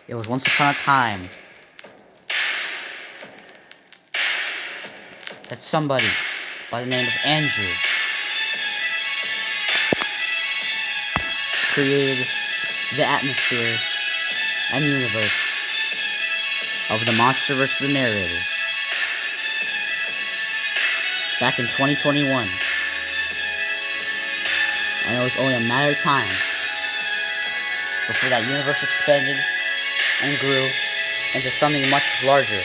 It was once upon a time that somebody by the name of Andrew created the atmosphere and universe of the monster versus the narrator back in 2021. And it was only a matter of time before that universe expanded and grew into something much larger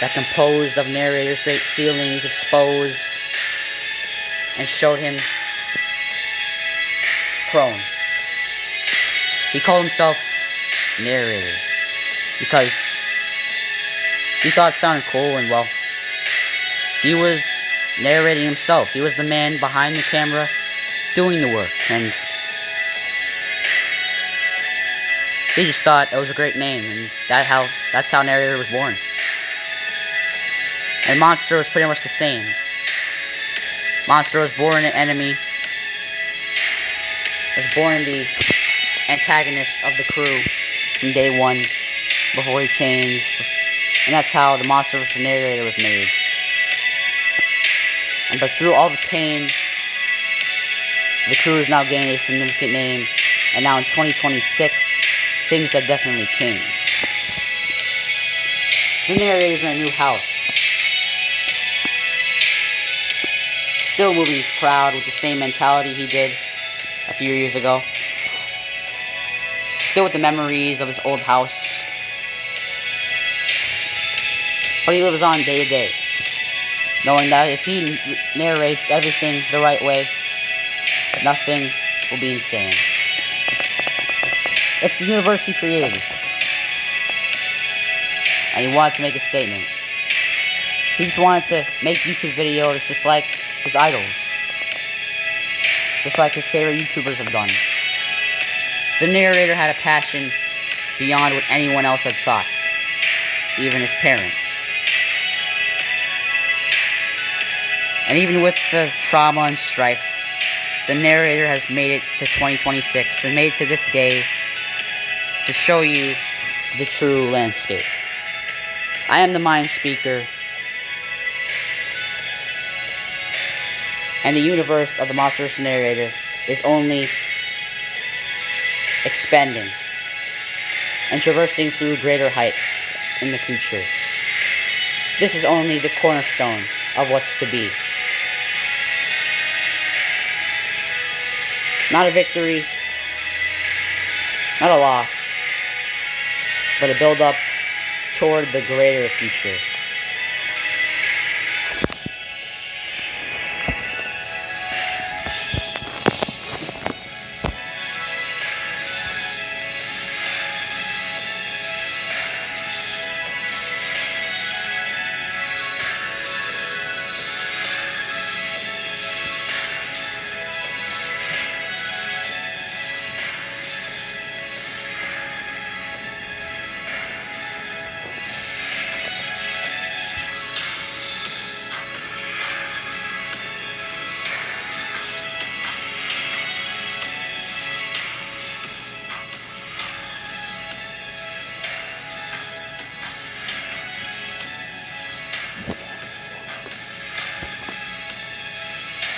that composed of narrator's great feelings exposed and showed him prone. He called himself Narrator because he thought it sounded cool, and well, he was narrating himself. He was the man behind the camera doing the work, and he just thought it was a great name, and that's how Narrator was born. And Monster was pretty much the same. Monster was born an enemy, was born the antagonist of the crew from day one before he changed, and that's how the Monster vs. Narrator was made. But through all the pain, the crew is now gaining a significant name, and now in 2026, things have definitely changed. The Narrator's in a new house, still moving proud with the same mentality he did a few years ago. Still with the memories of his old house. But he lives on day to day, knowing that if he narrates everything the right way, nothing will be insane. It's the universe he created, and he wanted to make a statement. He just wanted to make YouTube videos just like his idols, just like his favorite YouTubers have done. The Narrator had a passion beyond what anyone else had thought, even his parents. And even with the trauma and strife, the Narrator has made it to 2026 and made it to this day to show you the true landscape. I am the Mind Speaker, and the universe of the Monster vs. Narrator is only expanding and traversing through greater heights in the future. This is only the cornerstone of what's to be. Not a victory, not a loss, but a build-up toward the greater future.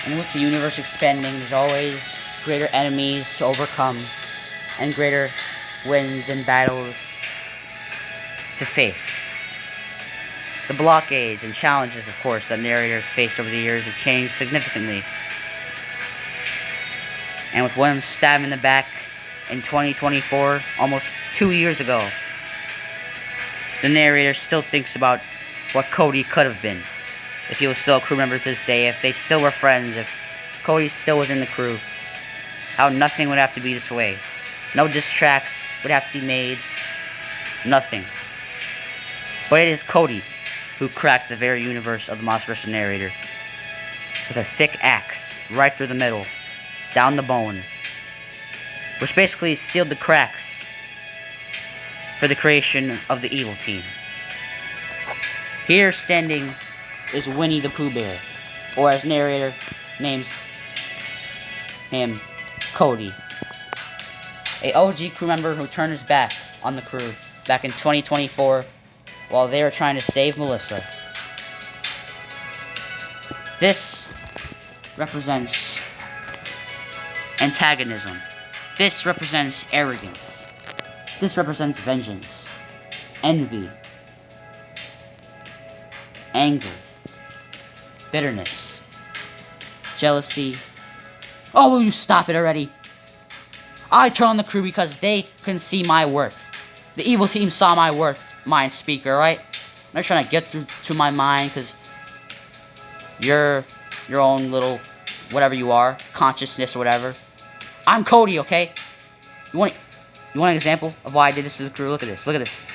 And with the universe expanding, there's always greater enemies to overcome and greater wins and battles to face. The blockades and challenges, of course, that narrators faced over the years have changed significantly. And with one stab in the back in 2024, almost 2 years ago, the narrator still thinks about what Cody could have been if he was still a crew member to this day, if they still were friends, if Cody still was in the crew, how nothing would have to be this way. No diss tracks would have to be made, nothing. But it is Cody who cracked the very universe of the Monster vs. Narrator with a thick axe right through the middle, down the bone, which basically sealed the cracks for the creation of the evil team. Here standing is Winnie the Pooh Bear, or as Narrator names him, Cody, a OG crew member who turned his back on the crew back in 2024 while they were trying to save Melissa. This represents antagonism. This represents arrogance. This represents vengeance, envy, anger, bitterness, jealousy. Oh, will you stop it already? I turned on the crew because they couldn't see my worth. The evil team saw my worth, mind speaker, alright? I'm not trying to get through to my mind because you're your own little whatever you are, consciousness or whatever. I'm Cody, okay? You want an example of why I did this to the crew? Look at this. Look at this.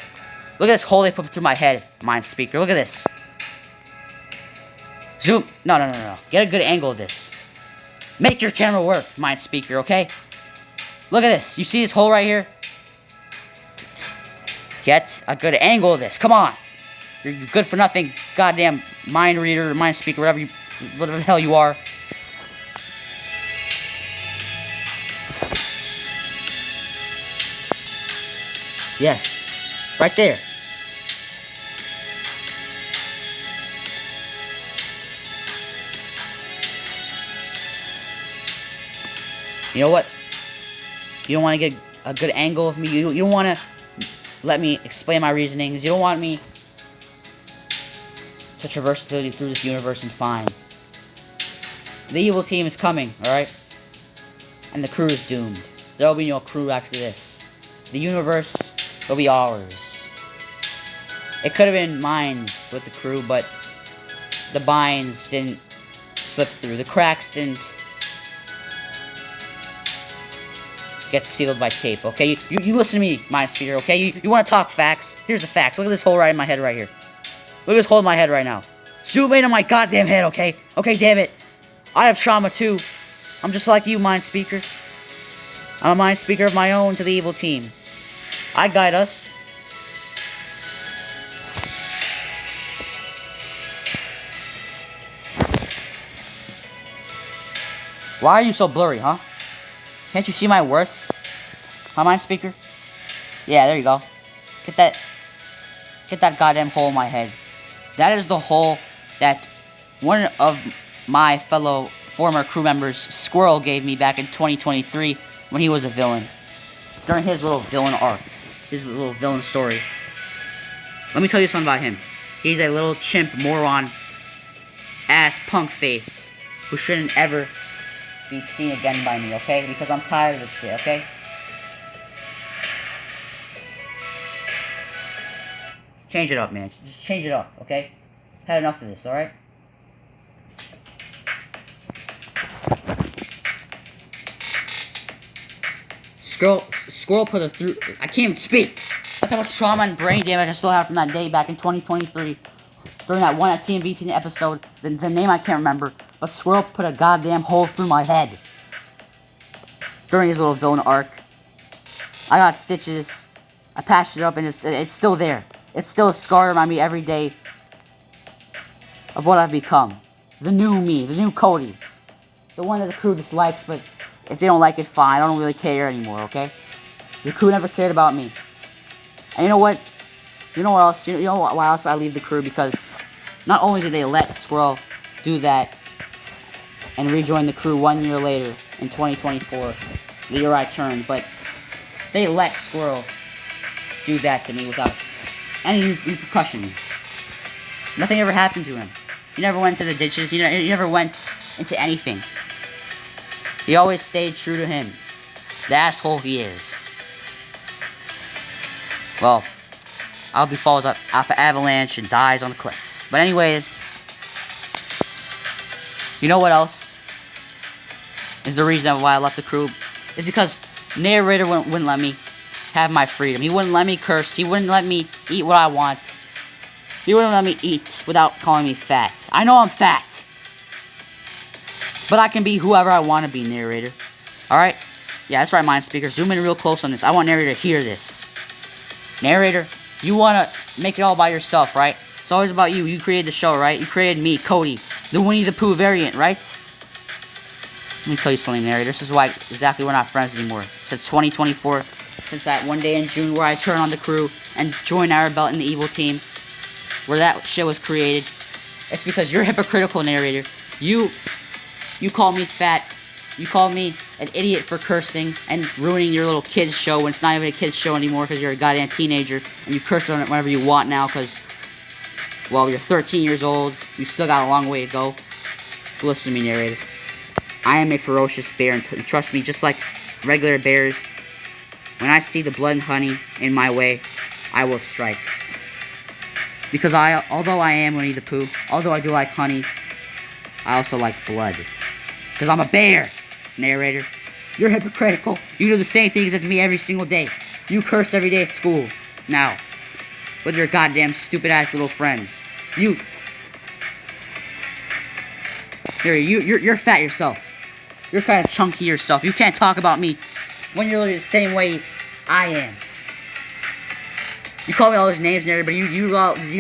Look at this hole they put through my head, mind speaker. Look at this. Zoom. No. Get a good angle of this. Make your camera work, mind speaker, okay? Look at this. You see this hole right here? Get a good angle of this. Come on. You're good for nothing. Goddamn mind reader, mind speaker, whatever the hell you are. Yes. Right there. You know what? You don't want to get a good angle of me. You don't want to let me explain my reasonings. You don't want me to traverse through this universe and find. The evil team is coming, alright? And the crew is doomed. There will be no crew after this. The universe will be ours. It could have been mines with the crew, but the binds didn't slip through. The cracks didn't get sealed by tape, okay? You listen to me, mind speaker, okay? You want to talk facts? Here's the facts. Look at this hole right in my head right here. Look at this hole in my head right now. Zoom in on my goddamn head, okay? Okay, damn it. I have trauma too. I'm just like you, mind speaker. I'm a mind speaker of my own to the evil team. I guide us. Why are you so blurry, huh? Can't you see my worth? My mind speaker? Yeah, there you go. Get that goddamn hole in my head. That is the hole that one of my fellow former crew members, Squirrel, gave me back in 2023 when he was a villain. During his little villain arc. His little villain story. Let me tell you something about him. He's a little chimp, moron, ass punk face who shouldn't ever be seen again by me, okay? Because I'm tired of this shit, okay? Change it up, man. Just change it up, okay? Had enough of this, alright? Squirrel put it through. I can't even speak. That's how much trauma and brain damage I still have from that day back in 2023. During that one at TMVTN episode, the name I can't remember, but Squirrel put a goddamn hole through my head. During his little villain arc. I got stitches. I patched it up and it's still there. It's still a scar on me every day of what I've become. The new me, the new Cody. The one that the crew dislikes, but if they don't like it, fine. I don't really care anymore, okay? The crew never cared about me. And you know what? You know what else? You know why else I leave the crew? Because not only did they let Squirrel do that and rejoin the crew 1 year later in 2024, the year I turned, but they let Squirrel do that to me without any repercussions. Nothing ever happened to him. He never went to the ditches. He never went into anything. He always stayed true to him. The asshole he is. Well, I hope he falls off an avalanche and dies on the cliff. But anyways, you know what else is the reason why I left the crew? It's because Narrator wouldn't let me have my freedom. He wouldn't let me curse. He wouldn't let me eat what I want. He wouldn't let me eat without calling me fat. I know I'm fat. But I can be whoever I want to be, Narrator. Alright? Yeah, that's right, mind speaker. Zoom in real close on this. I want Narrator to hear this. Narrator, you want to make it all by yourself, right? It's always about you. You created the show, right? You created me, Cody, the Winnie the Pooh variant, right? Let me tell you something, narrator. This is why exactly we're not friends anymore. Since 2024, since that one day in June where I turned on the crew and joined our belt in the evil team, where that shit was created, it's because you're hypocritical, narrator. You call me fat. You call me an idiot for cursing and ruining your little kids show when it's not even a kids show anymore because you're a goddamn teenager and you curse on it whenever you want now because, well, you're 13 years old. You still got a long way to go. Listen to me, narrator. I am a ferocious bear, and trust me, just like regular bears, when I see the blood and honey in my way, I will strike. Because although I am Winnie the Pooh, although I do like honey, I also like blood. Because I'm a bear, narrator. You're hypocritical. You do the same things as me every single day. You curse every day at school. Now, with your goddamn stupid-ass little friends. You're fat yourself. You're kind of chunky yourself. You can't talk about me when you're literally the same way I am. You call me all those names, narrator, but you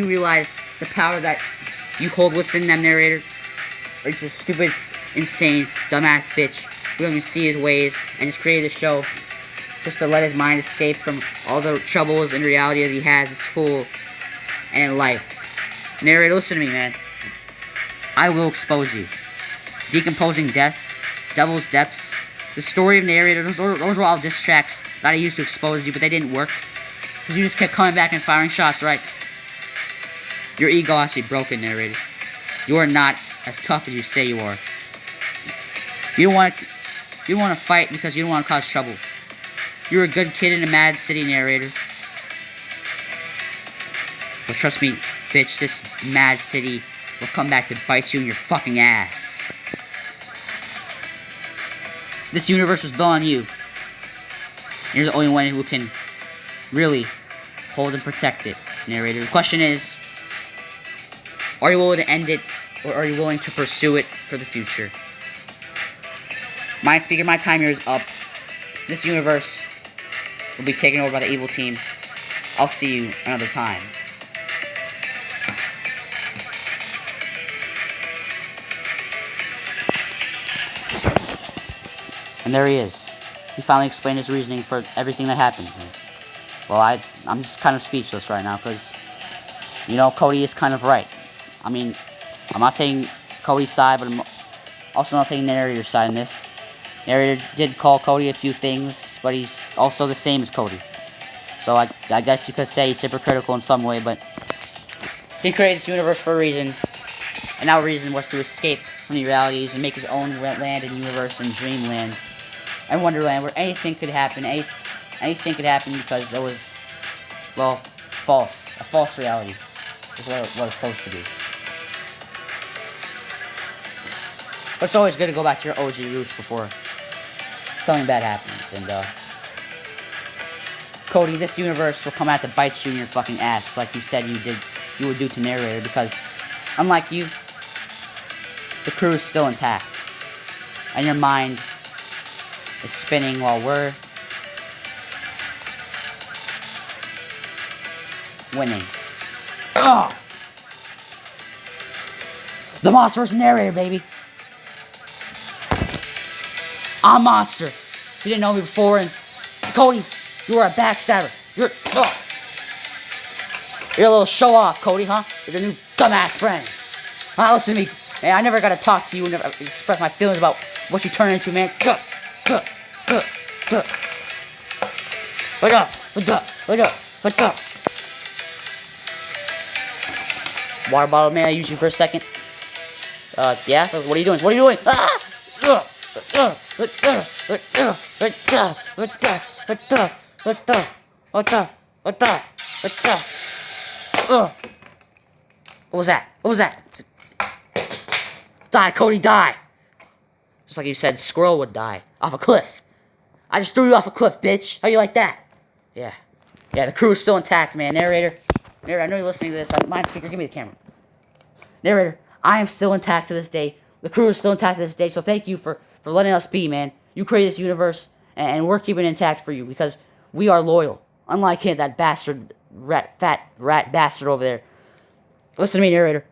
realize the power that you hold within them, narrator? Or you're just a stupid, insane, dumbass bitch who doesn't even see his ways and just created a show just to let his mind escape from all the troubles and reality that he has in school and in life. Narrator, listen to me, man. I will expose you. Decomposing Death, Devil's Depths, the story of Narrator, those were all diss tracks that I used to expose you, but they didn't work. Because you just kept coming back and firing shots, right? Your ego has to be broken, narrator. You are not as tough as you say you are. You don't want to fight because you don't want to cause trouble. You're a good kid in a mad city, narrator. But trust me, bitch, this mad city will come back to bite you in your fucking ass. This universe was built on you. You're the only one who can really hold and protect it, narrator. The question is, are you willing to end it, or are you willing to pursue it for the future? Mind Speaker, my time here is up. This universe will be taken over by the evil team. I'll see you another time. And there he is. He finally explained his reasoning for everything that happened. Well, I'm just kind of speechless right now, because, you know, Cody is kind of right. I mean, I'm not taking Cody's side, but I'm also not taking Narrator's side in this. Narrator did call Cody a few things, but he's also the same as Cody. So I guess you could say he's hypocritical in some way, but he created this universe for a reason. And that reason was to escape from the realities and make his own land and universe and dreamland and Wonderland, where anything could happen. Anything could happen because it was, well, false. A false reality is what it's supposed to be. But it's always good to go back to your OG roots before something bad happens. And, Cody, this universe will come out to bite you in your fucking ass like you said you would do to Narrator, because unlike you, the crew is still intact. And your mind is spinning while we're winning. Ugh! The Monster vs. Narrator, baby. I'm Monster. You didn't know me before, and Cody, you are a backstabber. You're a little show off, Cody, huh? With your new dumbass friends. Huh? Listen to me. Man, I never got to talk to you and never express my feelings about what you turn into, man. Wake up. Water bottle, may I use you for a second? Yeah? What are you doing? Ah! What was that? Die, Cody, die! Just like you said, Squirrel would die. Off a cliff. I just threw you off a cliff, bitch. How you like that? Yeah, the crew is still intact, man. Narrator, I know you're listening to this. Mind Speaker, give me the camera. Narrator, I am still intact to this day. The crew is still intact to this day, so thank you for letting us be, man. You created this universe, and we're keeping it intact for you, because we are loyal. Unlike him, that bastard, fat rat bastard over there. Listen to me, Narrator.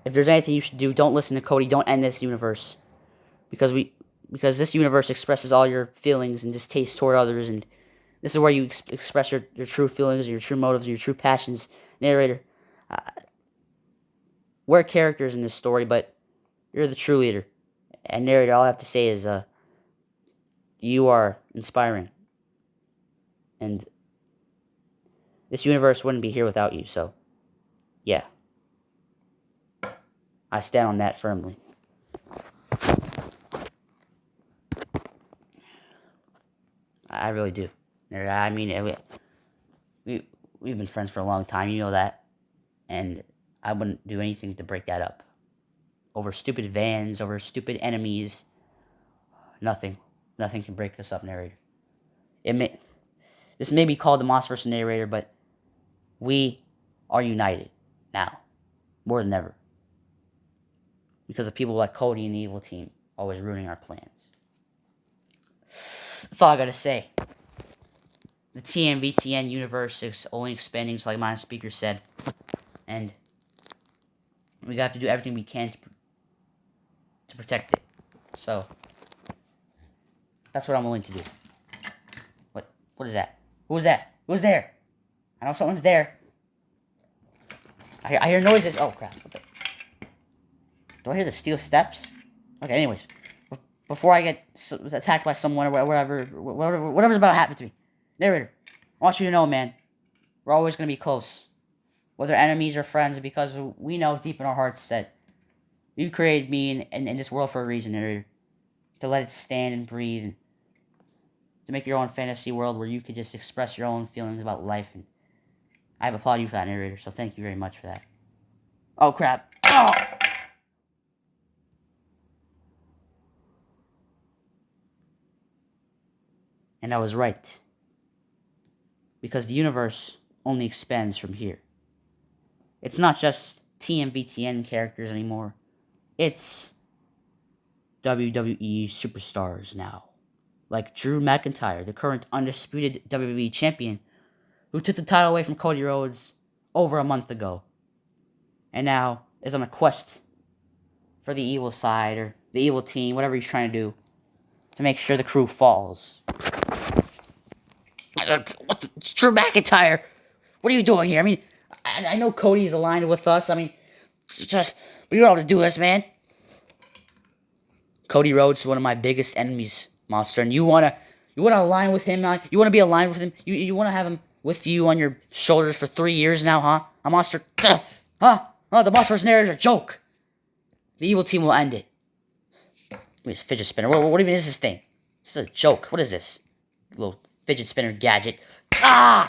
If there's anything you should do, don't listen to Cody. Don't end this universe. because this universe expresses all your feelings and distaste toward others, and this is where you express your true feelings, and your true motives, and your true passions. Narrator, uh, we're characters in this story, but you're the true leader. And Narrator, all I have to say is, you are inspiring, and this universe wouldn't be here without you. So, yeah, I stand on that firmly. I really do. I mean, we've been friends for a long time. You know that, and I wouldn't do anything to break that up. Over stupid vans, over stupid enemies. Nothing can break us up, Narrator. This may be called the Monsterverse Narrator, but we are united now, more than ever, because of people like Cody and the evil team always ruining our plans. That's all I gotta say. The TMVTN Universe is only expanding, just like my speaker said, and we got to do everything we can to protect it. So that's what I'm willing to do. What is that? Who's that? Who's there? I know someone's there. I hear noises. Oh crap! Okay. Do I hear the steel steps? Okay. Anyways, before I get attacked by someone or whatever's about to happen to me, Narrator, I want you to know, man, we're always gonna be close, whether enemies or friends, because we know deep in our hearts that you created me in this world for a reason, Narrator, to let it stand and breathe, and to make your own fantasy world where you could just express your own feelings about life. And I applaud you for that, Narrator, so thank you very much for that. Oh, crap. Oh! And I was right. Because the universe only expands from here. It's not just TMVTN characters anymore. It's WWE superstars now. Like Drew McIntyre, the current undisputed WWE champion, who took the title away from Cody Rhodes over a month ago, and now is on a quest for the evil side, or the evil team, whatever he's trying to do, to make sure the crew falls. Drew McIntyre? What are you doing here? I mean, I know Cody's aligned with us. I mean, but you don't have to do this, man. Cody Rhodes is one of my biggest enemies, Monster, and you wanna align with him now? You wanna be aligned with him? You wanna have him with you on your shoulders for 3 years now, huh? A Monster, huh? Oh, the Monsterverse Narrator is a joke. The evil team will end it. This fidget spinner. What even is this thing? It's a joke. What is this? Little fidget spinner gadget. Ah!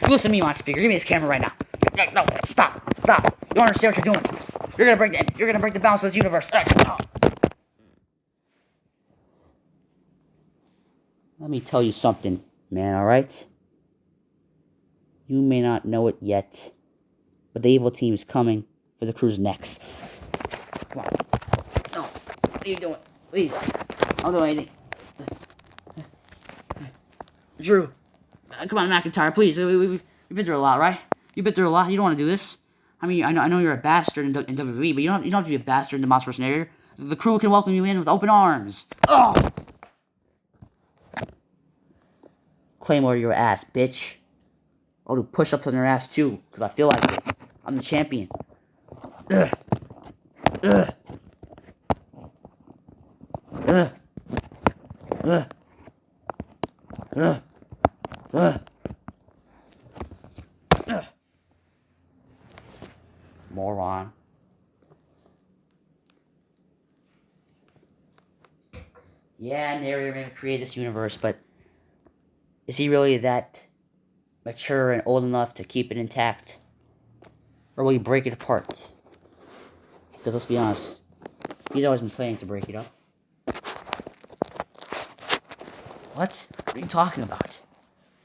Listen to me, my speaker. Give me this camera right now. No, stop. You don't understand what you're doing. You're gonna break the balance of this universe. Let me tell you something, man, alright? You may not know it yet, but the evil team is coming for the crew's necks. Come on. No. What are you doing? Please. I'll do anything. Drew. Come on, McIntyre, please. We've been through a lot, right? You've been through a lot. You don't want to do this. I mean, I know you're a bastard in WWE, but you don't have to be a bastard in the Monsterverse Narrator. The crew can welcome you in with open arms. Oh! Claymore your ass, bitch. I'll do push-ups on your ass, too, because I feel like it. I'm the champion. Ugh. Ugh. Ugh. Ugh. Ugh. Ugh. Ugh. Moron. Yeah, Narrator may create this universe, but is he really that mature and old enough to keep it intact? Or will he break it apart? Because let's be honest, he's always been planning to break it up. What are you talking about?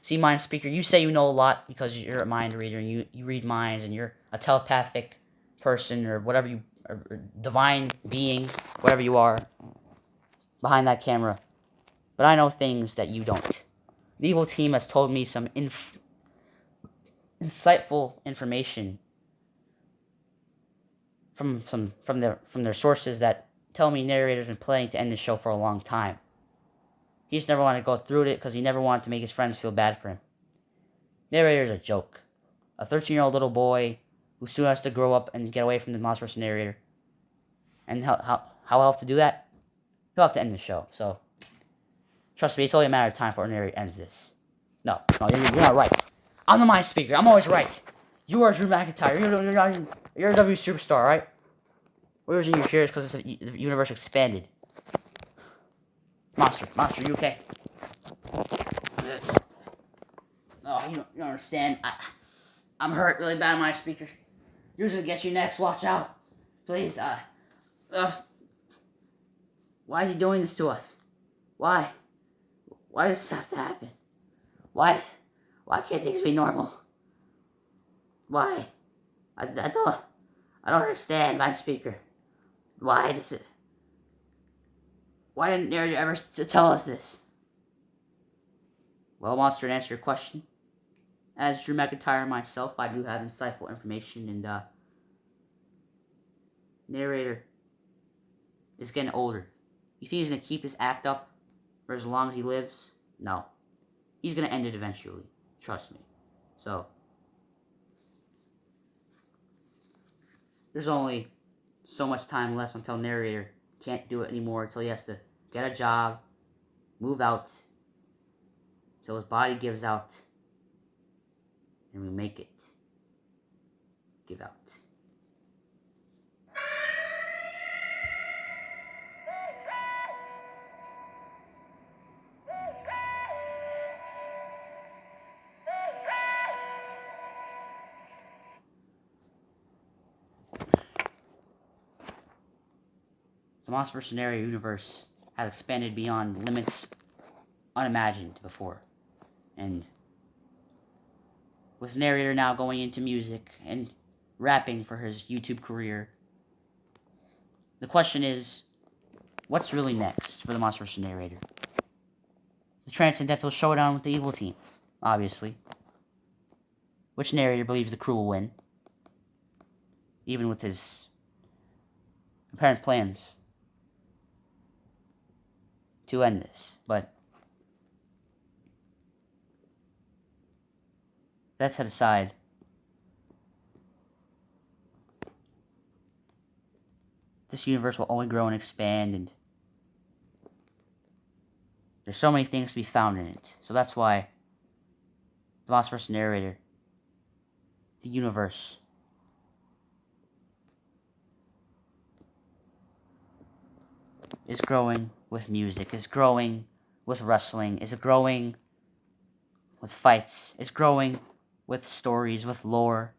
See, mind speaker, you say you know a lot because you're a mind reader and you read minds and you're a telepathic person or whatever you, or divine being, whatever you are, behind that camera. But I know things that you don't. The evil team has told me some insightful information from their sources that tell me Narrator's been planning to end the show for a long time. He just never wanted to go through it because he never wanted to make his friends feel bad for him. Narrator's a joke. A 13-year-old little boy who soon has to grow up and get away from the monster Narrator. And how he'll have to do that? He'll have to end the show. So, trust me, it's only a matter of time before Narrator ends this. No, you're not right. I'm the mind speaker. I'm always right. You are Drew McIntyre. You're a W superstar, right? We're using your ears because the universe expanded. Monster, you okay? No, you don't understand. I'm hurt really bad on my speaker. Yours gonna get you next. Watch out, please. Why is he doing this to us? Why? Why does this have to happen? Why can't things be normal? Why? I don't understand my speaker. Why didn't Narrator ever tell us this? Well, Monster, to answer your question, as Drew McIntyre myself, I do have insightful information, and Narrator is getting older. You think he's gonna keep his act up for as long as he lives? No. He's gonna end it eventually. Trust me. So, there's only so much time left until Narrator can't do it anymore, until he has to get a job, move out, till his body gives out, and we make it give out. The Monster vs. Narrator universe has expanded beyond limits unimagined before. And with Narrator now going into music and rapping for his YouTube career, the question is, what's really next for the Monster vs. Narrator? The Transcendental Showdown with the Evil Team, obviously. Which Narrator believes the crew will win, even with his apparent plans to end this. But that set aside, this universe will only grow and expand, and there's so many things to be found in it. So that's why the Monster vs. Narrator, the universe, is growing with music, is growing with wrestling, is growing with fights, is growing with stories, with lore.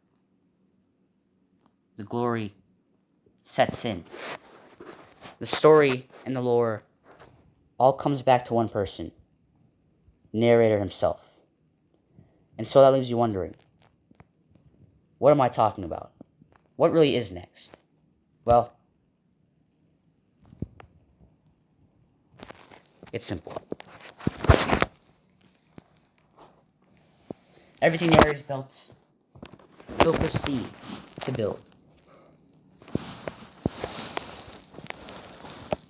The glory sets in. The story and the lore all comes back to one person, Narrator himself. And so that leaves you wondering, what am I talking about? What really is next? Well, it's simple. Everything Narrator's built, he'll proceed to build.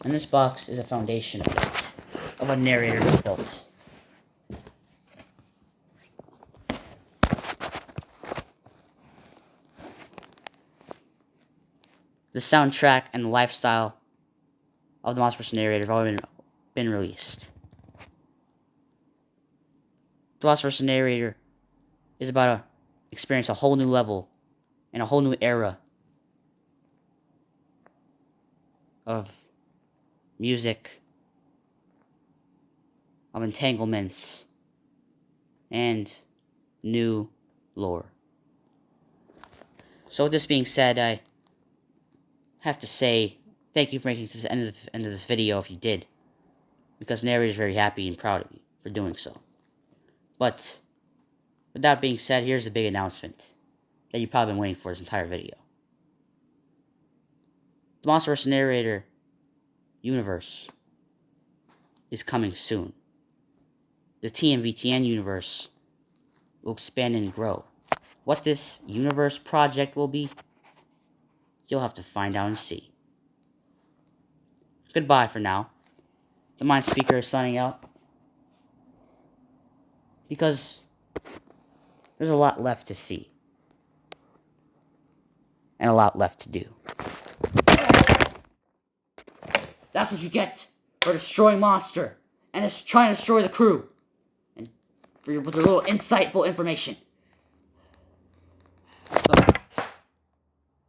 And this box is a foundation of that, of what Narrator has built. The soundtrack and the lifestyle of the Monster vs. Narrator have already been released. The Monster vs. Narrator is about to experience a whole new level and a whole new era of music, of entanglements, and new lore. So with this being said, I have to say thank you for making it to the end of this video if you did, because Narrator is very happy and proud of you for doing so. But with that being said, here's the big announcement that you've probably been waiting for this entire video. The Monster vs. Narrator universe is coming soon. The TMVTN Universe will expand and grow. What this universe project will be, you'll have to find out and see. Goodbye for now. The Mind Speaker is signing out. Because there's a lot left to see. And a lot left to do. That's what you get for destroying Monster. And it's trying to destroy the crew. And with a little insightful information. So,